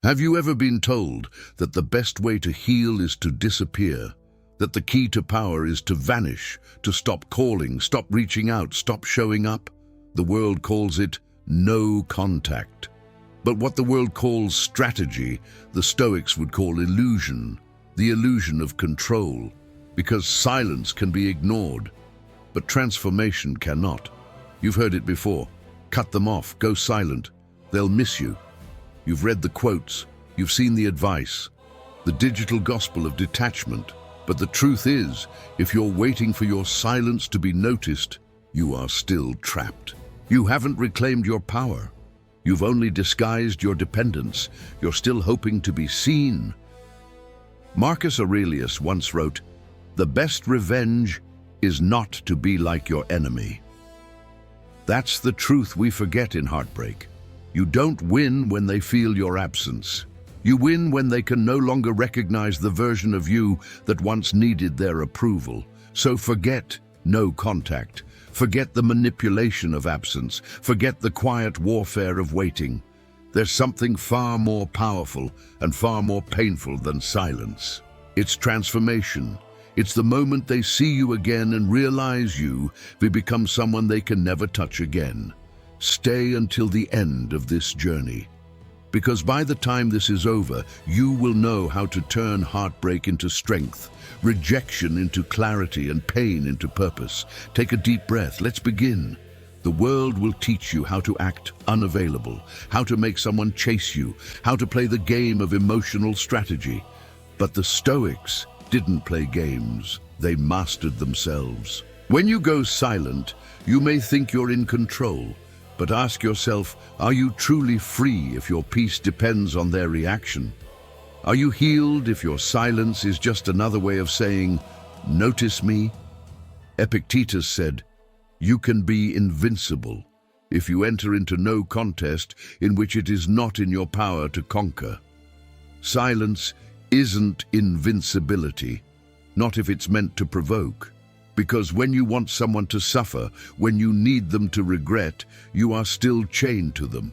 Have you ever been told that the best way to heal is to disappear? That the key to power is to vanish, to stop calling, stop reaching out, stop showing up? The world calls it no contact. But what the world calls strategy, the Stoics would call illusion, the illusion of control, because silence can be ignored, but transformation cannot. You've heard it before. Cut them off, go silent. They'll miss you. You've read the quotes, you've seen the advice, the digital gospel of detachment. But the truth is, if you're waiting for your silence to be noticed, you are still trapped. You haven't reclaimed your power. You've only disguised your dependence. You're still hoping to be seen. Marcus Aurelius once wrote, "The best revenge is not to be like your enemy." That's the truth we forget in heartbreak. You don't win when they feel your absence. You win when they can no longer recognize the version of you that once needed their approval. So forget no contact. Forget the manipulation of absence. Forget the quiet warfare of waiting. There's something far more powerful and far more painful than silence. It's transformation. It's the moment they see you again and realize you become someone they can never touch again. Stay until the end of this journey. Because by the time this is over, you will know how to turn heartbreak into strength, rejection into clarity, and pain into purpose. Take a deep breath. Let's begin. The world will teach you how to act unavailable, how to make someone chase you, how to play the game of emotional strategy. But the Stoics didn't play games. They mastered themselves. When you go silent, you may think you're in control. But ask yourself, are you truly free if your peace depends on their reaction? Are you healed if your silence is just another way of saying, "Notice me"? Epictetus said, "You can be invincible if you enter into no contest in which it is not in your power to conquer." Silence isn't invincibility, not if it's meant to provoke. Because when you want someone to suffer, when you need them to regret, you are still chained to them.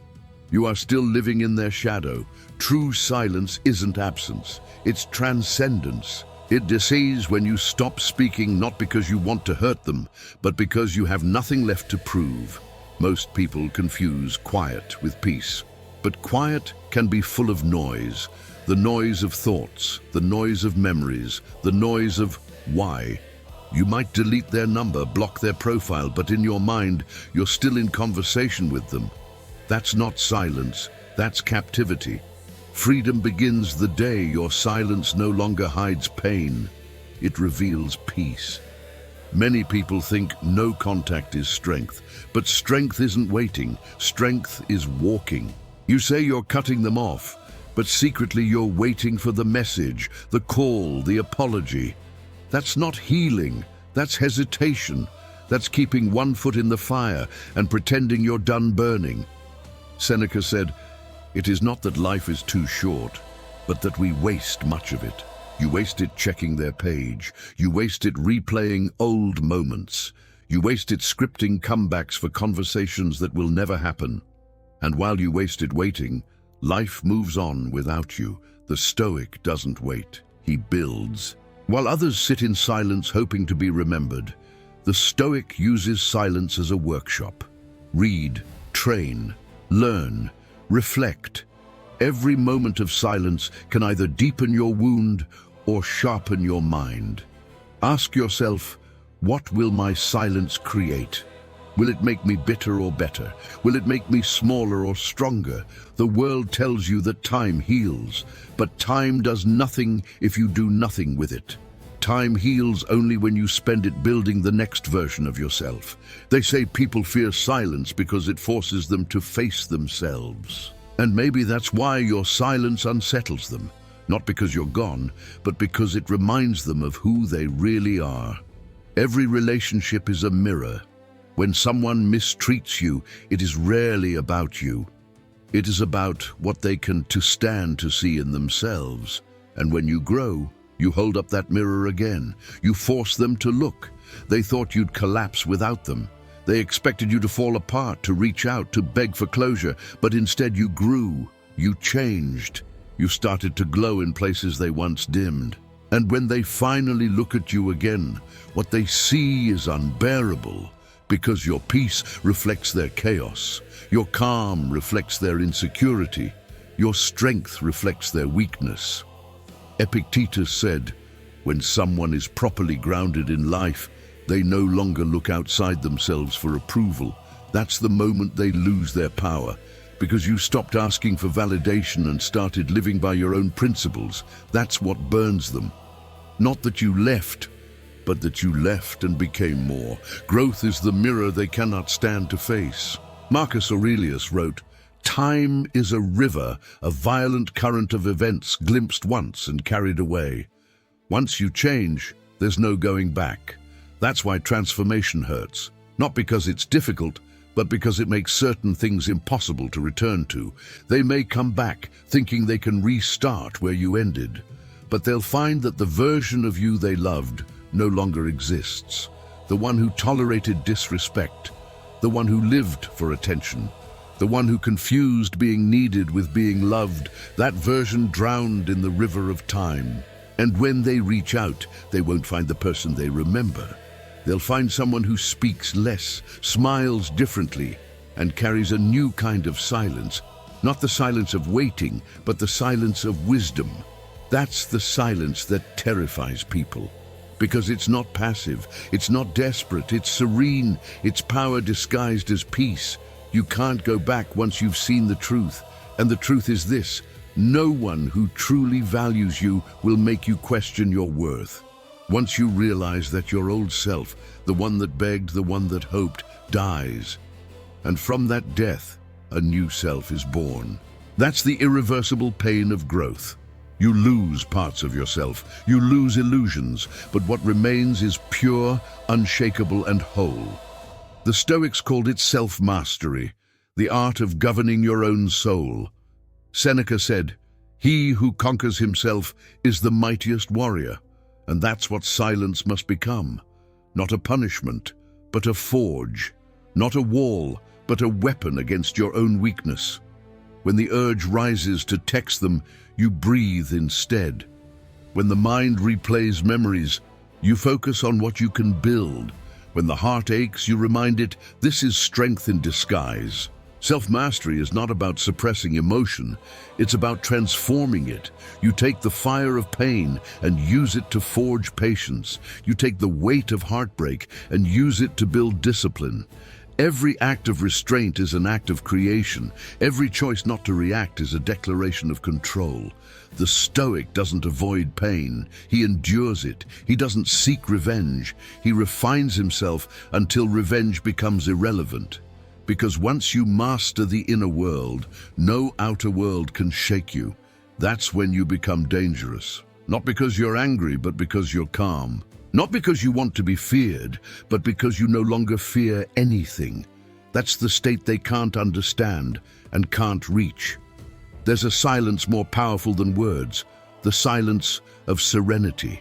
You are still living in their shadow. True silence isn't absence, it's transcendence. It deceases when you stop speaking not because you want to hurt them, but because you have nothing left to prove. Most people confuse quiet with peace. But quiet can be full of noise. The noise of thoughts, the noise of memories, the noise of why. You might delete their number, block their profile, but in your mind, you're still in conversation with them. That's not silence, that's captivity. Freedom begins the day your silence no longer hides pain. It reveals peace. Many people think no contact is strength, but strength isn't waiting. Strength is walking. You say you're cutting them off, but secretly you're waiting for the message, the call, the apology. That's not healing, that's hesitation. That's keeping one foot in the fire and pretending you're done burning. Seneca said, "It is not that life is too short, but that we waste much of it." You waste it checking their page. You waste it replaying old moments. You waste it scripting comebacks for conversations that will never happen. And while you waste it waiting, life moves on without you. The Stoic doesn't wait, he builds. While others sit in silence hoping to be remembered, the Stoic uses silence as a workshop. Read, train, learn, reflect. Every moment of silence can either deepen your wound or sharpen your mind. Ask yourself, what will my silence create? Will it make me bitter or better? Will it make me smaller or stronger? The world tells you that time heals, but time does nothing if you do nothing with it. Time heals only when you spend it building the next version of yourself. They say people fear silence because it forces them to face themselves. And maybe that's why your silence unsettles them. Not because you're gone, but because it reminds them of who they really are. Every relationship is a mirror. When someone mistreats you, it is rarely about you. It is about what they can stand to see in themselves. And when you grow, you hold up that mirror again. You force them to look. They thought you'd collapse without them. They expected you to fall apart, to reach out, to beg for closure, but instead you grew, you changed. You started to glow in places they once dimmed. And when they finally look at you again, what they see is unbearable, because your peace reflects their chaos, your calm reflects their insecurity, your strength reflects their weakness. Epictetus said, when someone is properly grounded in life, they no longer look outside themselves for approval. That's the moment they lose their power, because you stopped asking for validation and started living by your own principles. That's what burns them. Not that you left, but that you left and became more. Growth is the mirror they cannot stand to face. Marcus Aurelius wrote, "Time is a river, a violent current of events glimpsed once and carried away. Once you change, there's no going back." That's why transformation hurts. Not because it's difficult, but because it makes certain things impossible to return to. They may come back, thinking they can restart where you ended, but they'll find that the version of you they loved no longer exists. The one who tolerated disrespect, the one who lived for attention, the one who confused being needed with being loved, that version drowned in the river of time. And when they reach out, they won't find the person they remember. They'll find someone who speaks less, smiles differently, and carries a new kind of silence. Not the silence of waiting, but the silence of wisdom. That's the silence that terrifies people. Because it's not passive, it's not desperate, it's serene, it's power disguised as peace. You can't go back once you've seen the truth. And the truth is this: no one who truly values you will make you question your worth. Once you realize that your old self, the one that begged, the one that hoped, dies. And from that death, a new self is born. That's the irreversible pain of growth. You lose parts of yourself, you lose illusions, but what remains is pure, unshakable, and whole. The Stoics called it self-mastery, the art of governing your own soul. Seneca said, "He who conquers himself is the mightiest warrior." And that's what silence must become. Not a punishment, but a forge. Not a wall, but a weapon against your own weakness. When the urge rises to text them, you breathe instead. When the mind replays memories, you focus on what you can build. When the heart aches, you remind it, this is strength in disguise. Self-mastery is not about suppressing emotion, it's about transforming it. You take the fire of pain and use it to forge patience. You take the weight of heartbreak and use it to build discipline. Every act of restraint is an act of creation. Every choice not to react is a declaration of control. The Stoic doesn't avoid pain, he endures it. He doesn't seek revenge, he refines himself until revenge becomes irrelevant. Because once you master the inner world, no outer world can shake you. That's when you become dangerous. Not because you're angry, but because you're calm. Not because you want to be feared, but because you no longer fear anything. That's the state they can't understand and can't reach. There's a silence more powerful than words, the silence of serenity.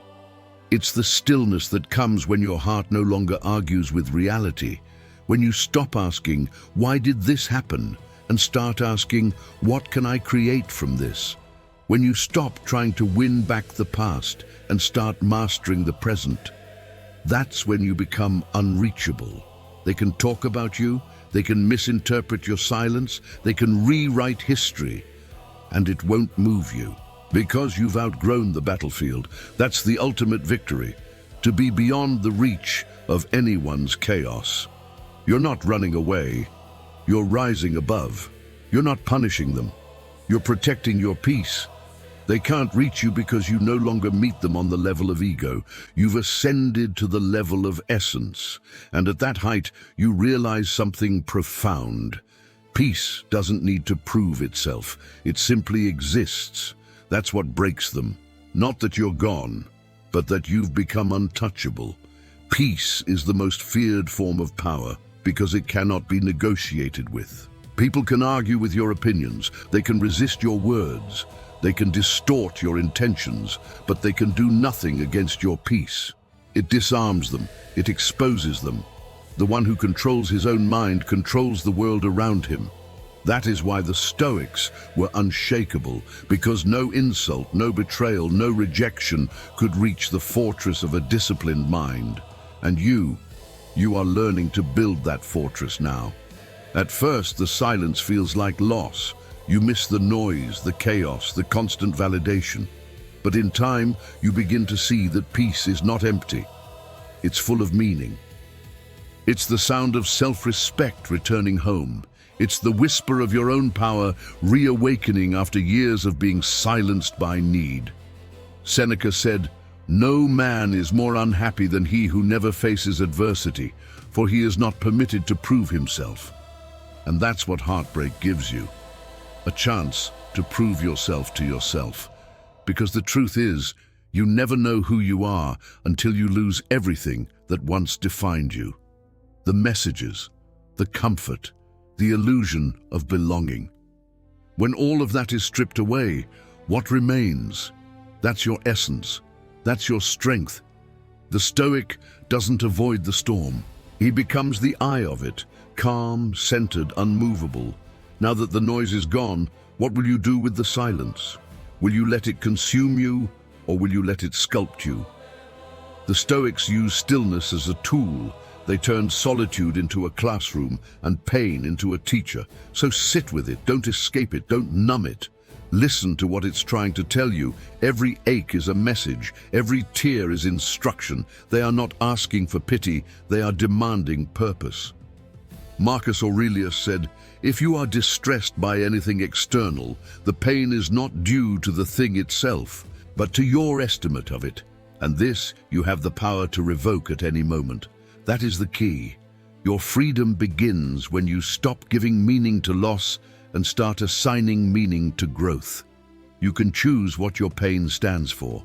It's the stillness that comes when your heart no longer argues with reality. When you stop asking, why did this happen? And start asking, what can I create from this? When you stop trying to win back the past and start mastering the present, that's when you become unreachable. They can talk about you, they can misinterpret your silence, they can rewrite history, and it won't move you. Because you've outgrown the battlefield, that's the ultimate victory, to be beyond the reach of anyone's chaos. You're not running away, you're rising above. You're not punishing them, you're protecting your peace. They can't reach you because you no longer meet them on the level of ego. You've ascended to the level of essence, and at that height you realize something profound. Peace doesn't need to prove itself, it simply exists. That's what breaks them. Not that you're gone, but that you've become untouchable. Peace is the most feared form of power, because it cannot be negotiated with. People can argue with your opinions, they can resist your words, they can distort your intentions, but they can do nothing against your peace. It disarms them, it exposes them. The one who controls his own mind controls the world around him. That is why the Stoics were unshakable, because no insult, no betrayal, no rejection could reach the fortress of a disciplined mind. And you are learning to build that fortress now. At first, the silence feels like loss. You miss the noise, the chaos, the constant validation. But in time, you begin to see that peace is not empty. It's full of meaning. It's the sound of self-respect returning home. It's the whisper of your own power reawakening after years of being silenced by need. Seneca said, "No man is more unhappy than he who never faces adversity, for he is not permitted to prove himself." And that's what heartbreak gives you. A chance to prove yourself to yourself. Because the truth is, you never know who you are until you lose everything that once defined you. The messages, the comfort, the illusion of belonging. When all of that is stripped away, what remains? That's your essence. That's your strength. The Stoic doesn't avoid the storm. He becomes the eye of it, calm, centered, unmovable. Now that the noise is gone, what will you do with the silence? Will you let it consume you, or will you let it sculpt you? The Stoics use stillness as a tool. They turned solitude into a classroom and pain into a teacher. So sit with it, don't escape it, don't numb it. Listen to what it's trying to tell you. Every ache is a message, every tear is instruction. They are not asking for pity, they are demanding purpose. Marcus Aurelius said, "If you are distressed by anything external, the pain is not due to the thing itself, but to your estimate of it. And this you have the power to revoke at any moment." That is the key. Your freedom begins when you stop giving meaning to loss and start assigning meaning to growth. You can choose what your pain stands for.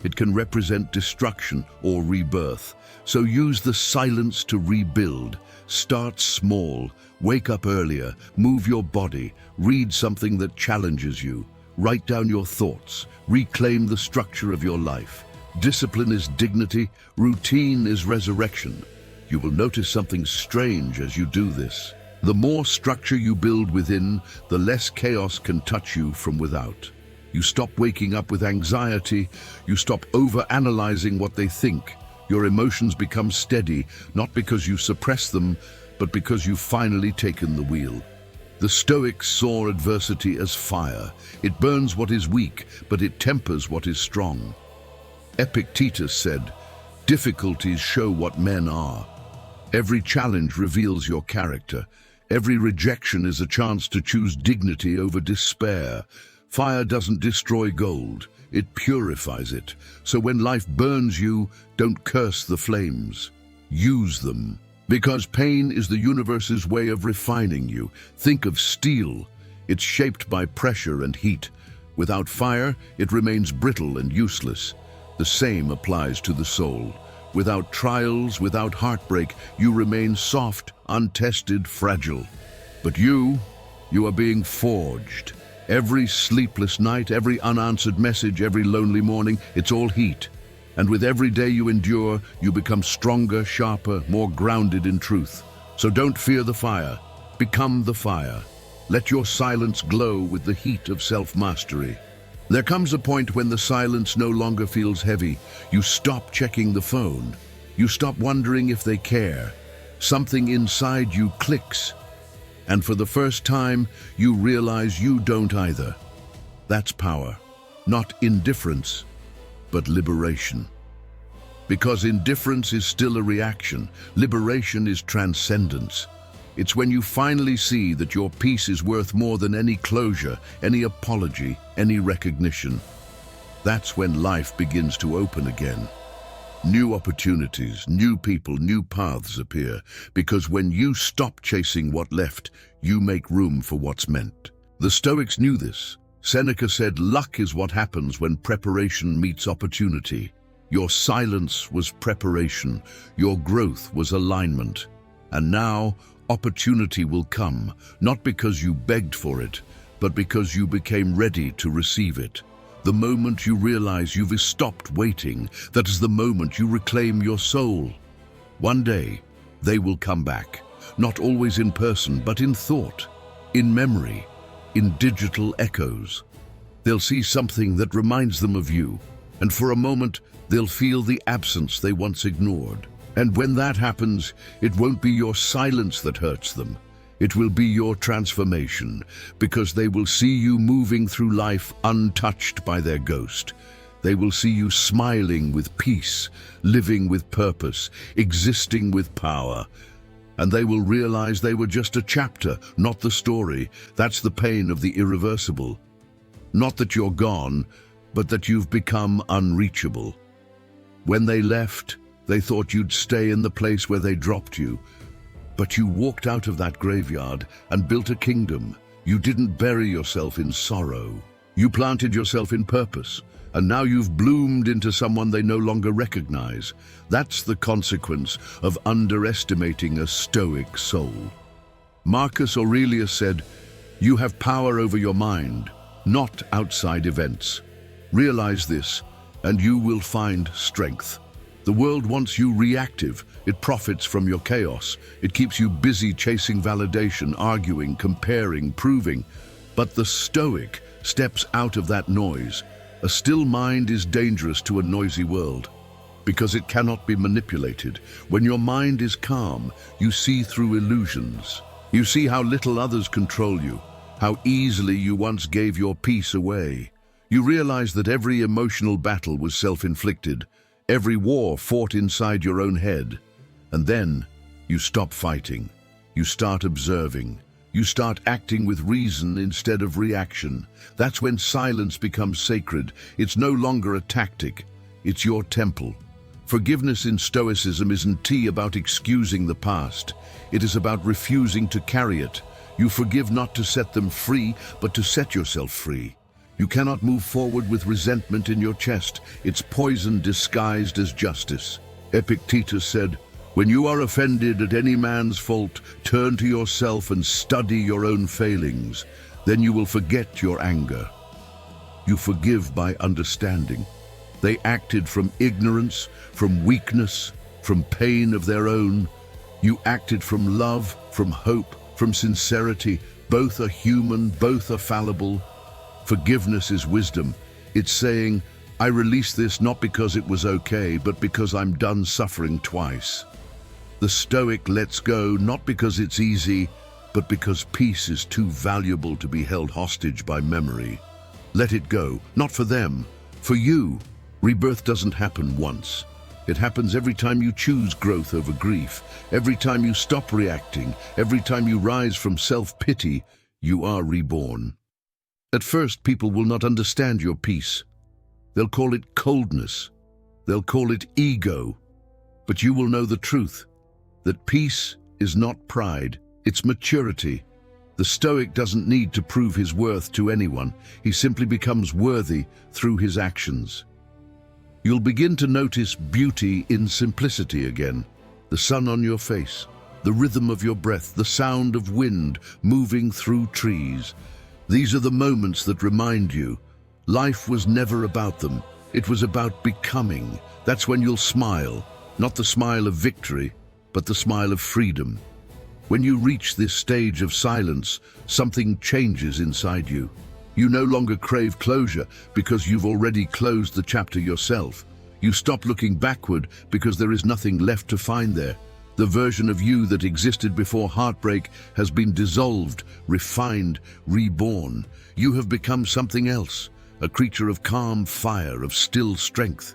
It can represent destruction or rebirth. So use the silence to rebuild. Start small, wake up earlier, move your body, read something that challenges you, write down your thoughts, reclaim the structure of your life. Discipline is dignity, routine is resurrection. You will notice something strange as you do this. The more structure you build within, the less chaos can touch you from without. You stop waking up with anxiety, you stop over-analyzing what they think. Your emotions become steady, not because you suppress them, but because you've finally taken the wheel. The Stoics saw adversity as fire. It burns what is weak, but it tempers what is strong. Epictetus said, "Difficulties show what men are." Every challenge reveals your character. Every rejection is a chance to choose dignity over despair. Fire doesn't destroy gold, it purifies it. So when life burns you, don't curse the flames. Use them. Because pain is the universe's way of refining you. Think of steel. It's shaped by pressure and heat. Without fire, it remains brittle and useless. The same applies to the soul. Without trials, without heartbreak, you remain soft, untested, fragile. But you are being forged. Every sleepless night, every unanswered message, every lonely morning, it's all heat. And with every day you endure, you become stronger, sharper, more grounded in truth. So don't fear the fire. Become the fire. Let your silence glow with the heat of self-mastery. There comes a point when the silence no longer feels heavy. You stop checking the phone. You stop wondering if they care. Something inside you clicks. And for the first time, you realize you don't either. That's power. Not indifference, but liberation. Because indifference is still a reaction. Liberation is transcendence. It's when you finally see that your peace is worth more than any closure, any apology, any recognition. That's when life begins to open again. New opportunities, new people, new paths appear. Because when you stop chasing what left, you make room for what's meant. The Stoics knew this. Seneca said, "Luck is what happens when preparation meets opportunity." Your silence was preparation. Your growth was alignment. And now, opportunity will come, not because you begged for it, but because you became ready to receive it. The moment you realize you've stopped waiting, that is the moment you reclaim your soul. One day, they will come back, not always in person, but in thought. in memory, in digital echoes. They'll see something that reminds them of you, and for a moment, they'll feel the absence they once ignored. And when that happens, it won't be your silence that hurts them. It will be your transformation, because they will see you moving through life untouched by their ghost. They will see you smiling with peace, living with purpose, existing with power. And they will realize they were just a chapter, not the story. That's the pain of the irreversible. Not that you're gone, but that you've become unreachable. When they left, they thought you'd stay in the place where they dropped you. But you walked out of that graveyard and built a kingdom. You didn't bury yourself in sorrow. You planted yourself in purpose, and now you've bloomed into someone they no longer recognize. That's the consequence of underestimating a Stoic soul. Marcus Aurelius said, "You have power over your mind, not outside events. Realize this, and you will find strength." The world wants you reactive. It profits from your chaos. It keeps you busy chasing validation, arguing, comparing, proving. But the Stoic steps out of that noise. A still mind is dangerous to a noisy world, because it cannot be manipulated. When your mind is calm, you see through illusions. You see how little others control you, how easily you once gave your peace away. You realize that every emotional battle was self-inflicted, every war fought inside your own head. And then you stop fighting. You start observing. You start acting with reason instead of reaction. That's when silence becomes sacred. It's no longer a tactic. It's your temple. Forgiveness in Stoicism isn't about excusing the past. It is about refusing to carry it. You forgive not to set them free, but to set yourself free. You cannot move forward with resentment in your chest. It's poison disguised as justice. Epictetus said, "When you are offended at any man's fault, turn to yourself and study your own failings. Then you will forget your anger." You forgive by understanding. They acted from ignorance, from weakness, from pain of their own. You acted from love, from hope, from sincerity. Both are human, both are fallible. Forgiveness is wisdom. It's saying, "I release this not because it was okay, but because I'm done suffering twice." The Stoic lets go not because it's easy, but because peace is too valuable to be held hostage by memory. Let it go, not for them, for you. Rebirth doesn't happen once. It happens every time you choose growth over grief, every time you stop reacting, every time you rise from self-pity, you are reborn. At first, people will not understand your peace. They'll call it coldness. They'll call it ego. But you will know the truth, that peace is not pride, it's maturity. The Stoic doesn't need to prove his worth to anyone. He simply becomes worthy through his actions. You'll begin to notice beauty in simplicity again. The sun on your face, the rhythm of your breath, the sound of wind moving through trees. These are the moments that remind you, life was never about them. It was about becoming. That's when you'll smile, not the smile of victory, but the smile of freedom. When you reach this stage of silence, something changes inside you. You no longer crave closure because you've already closed the chapter yourself. You stop looking backward because there is nothing left to find there. The version of you that existed before heartbreak has been dissolved, refined, reborn. You have become something else, a creature of calm fire, of still strength.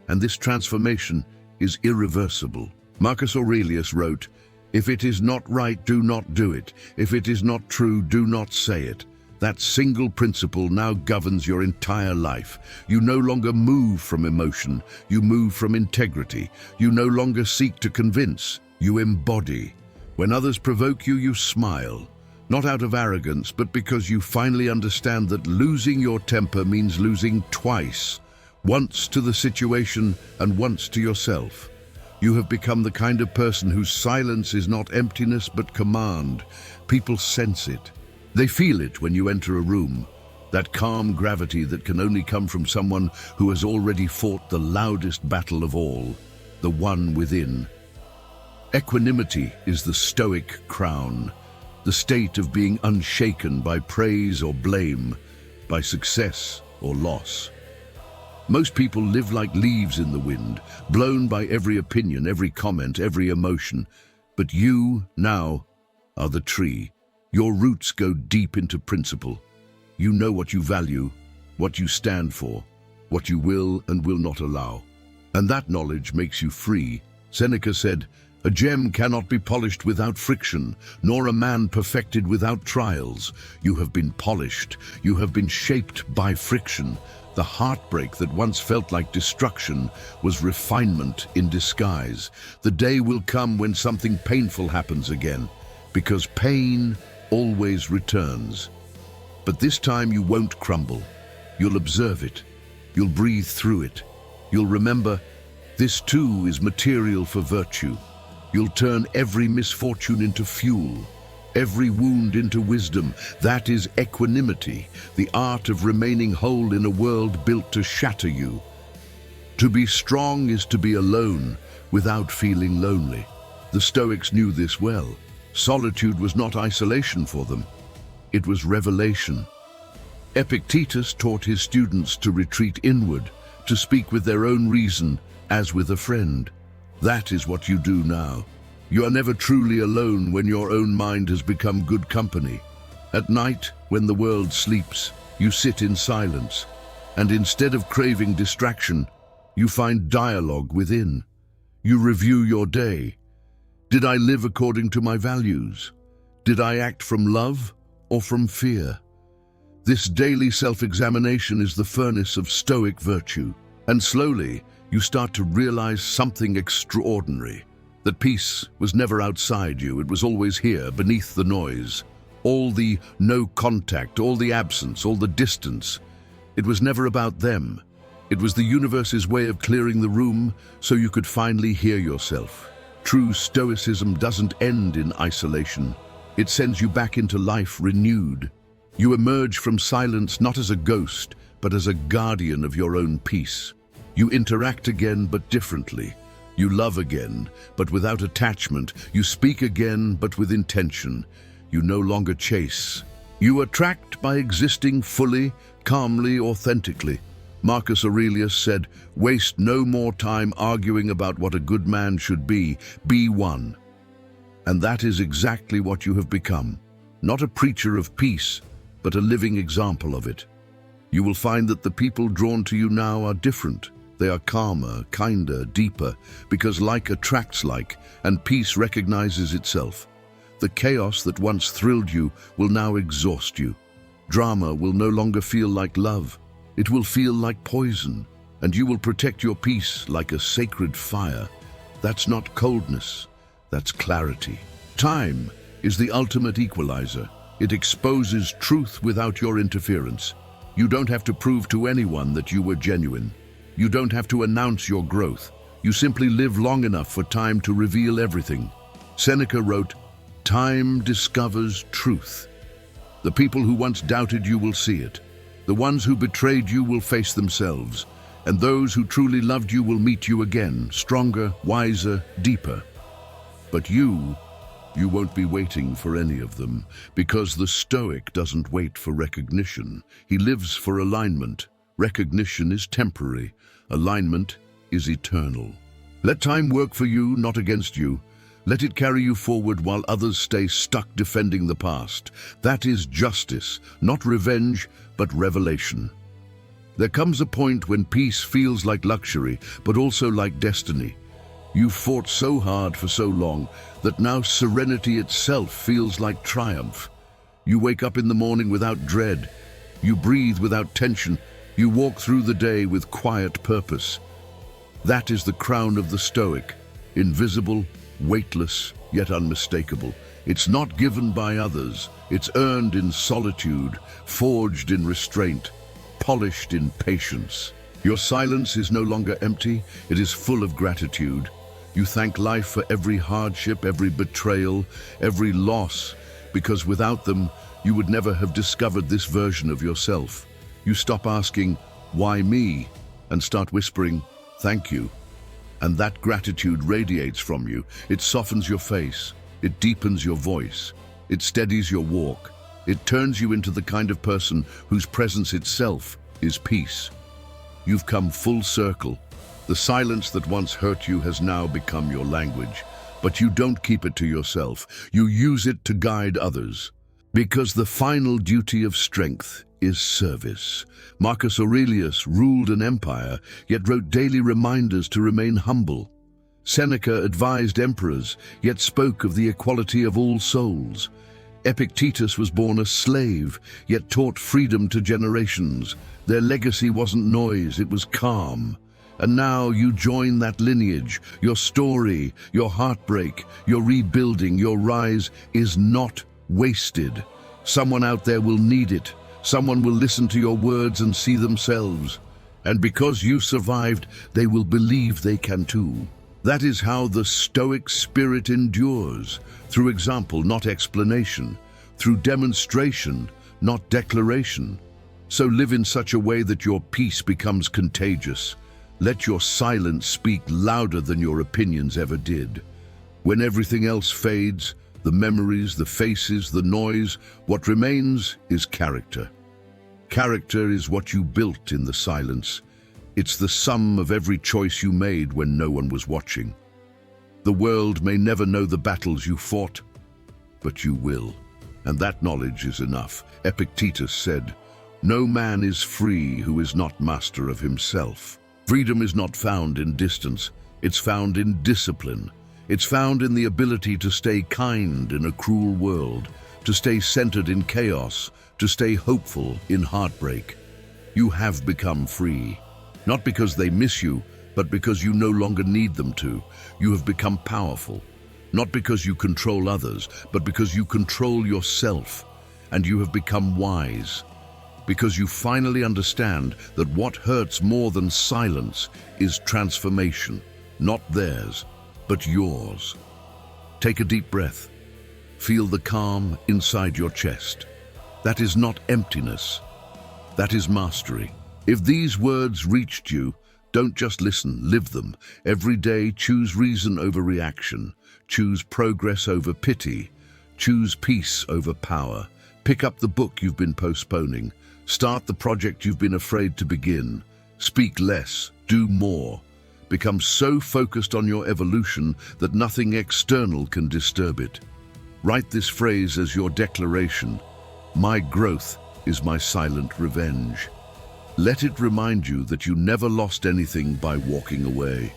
And this transformation is irreversible. Marcus Aurelius wrote, "If it is not right, do not do it. If it is not true, do not say it." That single principle now governs your entire life. You no longer move from emotion, you move from integrity. You no longer seek to convince, you embody. When others provoke you, you smile. Not out of arrogance, but because you finally understand that losing your temper means losing twice. Once to the situation and once to yourself. You have become the kind of person whose silence is not emptiness but command. People sense it. They feel it when you enter a room, that calm gravity that can only come from someone who has already fought the loudest battle of all, the one within. Equanimity is the Stoic crown. the state of being unshaken by praise or blame, by success or loss. Most people live like leaves in the wind, blown by every opinion, every comment, every emotion. But you, now, are the tree. Your roots go deep into principle. You know what you value, what you stand for, what you will and will not allow. And that knowledge makes you free. Seneca said, "A gem cannot be polished without friction, nor a man perfected without trials. You have been polished, you have been shaped by friction. The heartbreak that once felt like destruction was refinement in disguise. The day will come when something painful happens again, because pain always returns. But this time you won't crumble. You'll observe it. You'll breathe through it. You'll remember, this too is material for virtue. You'll turn every misfortune into fuel, every wound into wisdom. That is equanimity, the art of remaining whole in a world built to shatter you. To be strong is to be alone without feeling lonely. The Stoics knew this well. Solitude was not isolation for them. It was revelation. Epictetus taught his students to retreat inward, to speak with their own reason as with a friend. That is what you do now. You are never truly alone when your own mind has become good company. At night, when the world sleeps, you sit in silence, and instead of craving distraction, you find dialogue within. You review your day. Did I live according to my values? Did I act from love or from fear? This daily self-examination is the furnace of Stoic virtue, and slowly you start to realize something extraordinary. That peace was never outside you, it was always here, beneath the noise. All the no contact, all the absence, all the distance. It was never about them. It was the universe's way of clearing the room so you could finally hear yourself. True Stoicism doesn't end in isolation. It sends you back into life renewed. You emerge from silence not as a ghost, but as a guardian of your own peace. You interact again, but differently. You love again, but without attachment. You speak again, but with intention. You no longer chase. You attract by existing fully, calmly, authentically. Marcus Aurelius said, "Waste no more time arguing about what a good man should be one." And that is exactly what you have become. Not a preacher of peace, but a living example of it. You will find that the people drawn to you now are different. They are calmer, kinder, deeper, because like attracts like, and peace recognizes itself. The chaos that once thrilled you will now exhaust you. Drama will no longer feel like love. It will feel like poison, and you will protect your peace like a sacred fire. That's not coldness, that's clarity. Time is the ultimate equalizer. It exposes truth without your interference. You don't have to prove to anyone that you were genuine. You don't have to announce your growth. You simply live long enough for time to reveal everything. Seneca wrote, "Time discovers truth." The people who once doubted you will see it. The ones who betrayed you will face themselves. And those who truly loved you will meet you again, stronger, wiser, deeper. But you won't be waiting for any of them, because the Stoic doesn't wait for recognition. He lives for alignment. Recognition is temporary. Alignment is eternal. Let time work for you, not against you. Let it carry you forward while others stay stuck defending the past. That is justice, not revenge, but revelation. There comes a point when peace feels like luxury, but also like destiny. You've fought so hard for so long that now serenity itself feels like triumph. You wake up in the morning without dread. You breathe without tension. You walk through the day with quiet purpose. That is the crown of the Stoic, invisible, weightless, yet unmistakable. It's not given by others. It's earned in solitude, forged in restraint, polished in patience. Your silence is no longer empty, it is full of gratitude. You thank life for every hardship, every betrayal, every loss, because without them, you would never have discovered this version of yourself. You stop asking, "Why me?" and start whispering, "Thank you." And that gratitude radiates from you. It softens your face. It deepens your voice. It steadies your walk. It turns you into the kind of person whose presence itself is peace. You've come full circle. The silence that once hurt you has now become your language. But you don't keep it to yourself. You use it to guide others. Because the final duty of strength is service. Marcus Aurelius ruled an empire, yet wrote daily reminders to remain humble. Seneca advised emperors, yet spoke of the equality of all souls. Epictetus was born a slave, yet taught freedom to generations. Their legacy wasn't noise, it was calm. And now you join that lineage. Your story, your heartbreak, your rebuilding, your rise is not wasted. Someone out there will need it. Someone will listen to your words and see themselves. And because you survived, they will believe they can too. That is how the Stoic spirit endures, through example, not explanation, through demonstration, not declaration. So live in such a way that your peace becomes contagious. Let your silence speak louder than your opinions ever did. When everything else fades, the memories, the faces, the noise, what remains is character. Character is what you built in the silence. It's the sum of every choice you made when no one was watching. The world may never know the battles you fought, but you will. And that knowledge is enough. Epictetus said, "No man is free who is not master of himself." Freedom is not found in distance. It's found in discipline. It's found in the ability to stay kind in a cruel world, to stay centered in chaos, to stay hopeful in heartbreak. You have become free. Not because they miss you, but because you no longer need them to. You have become powerful. Not because you control others, but because you control yourself. And you have become wise. Because you finally understand that what hurts more than silence is transformation. Not theirs, but yours. Take a deep breath. Feel the calm inside your chest. That is not emptiness. That is mastery. If these words reached you, don't just listen, live them. Every day, choose reason over reaction. Choose progress over pity. Choose peace over power. Pick up the book you've been postponing. Start the project you've been afraid to begin. Speak less, do more. Become so focused on your evolution that nothing external can disturb it. Write this phrase as your declaration. My growth is my silent revenge. Let it remind you that you never lost anything by walking away.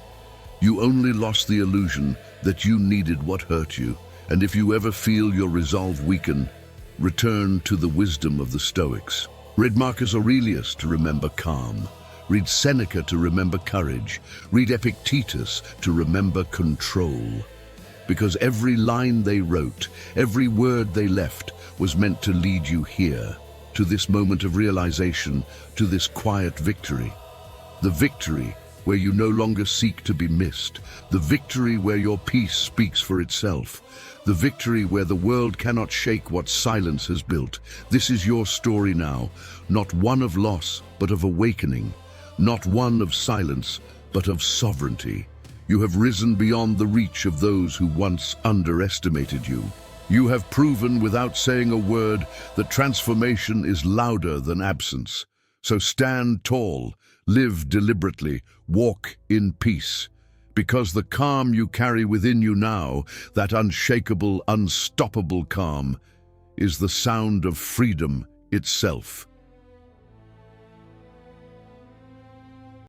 You only lost the illusion that you needed what hurt you. And if you ever feel your resolve weaken, return to the wisdom of the Stoics. Read Marcus Aurelius to remember calm. Read Seneca to remember courage. Read Epictetus to remember control. Because every line they wrote, every word they left was meant to lead you here, to this moment of realization, to this quiet victory. The victory where you no longer seek to be missed. The victory where your peace speaks for itself. The victory where the world cannot shake what silence has built. This is your story now, not one of loss, but of awakening. Not one of silence, but of sovereignty. You have risen beyond the reach of those who once underestimated you. You have proven without saying a word that transformation is louder than absence. So stand tall, live deliberately, walk in peace. Because the calm you carry within you now, that unshakable, unstoppable calm, is the sound of freedom itself.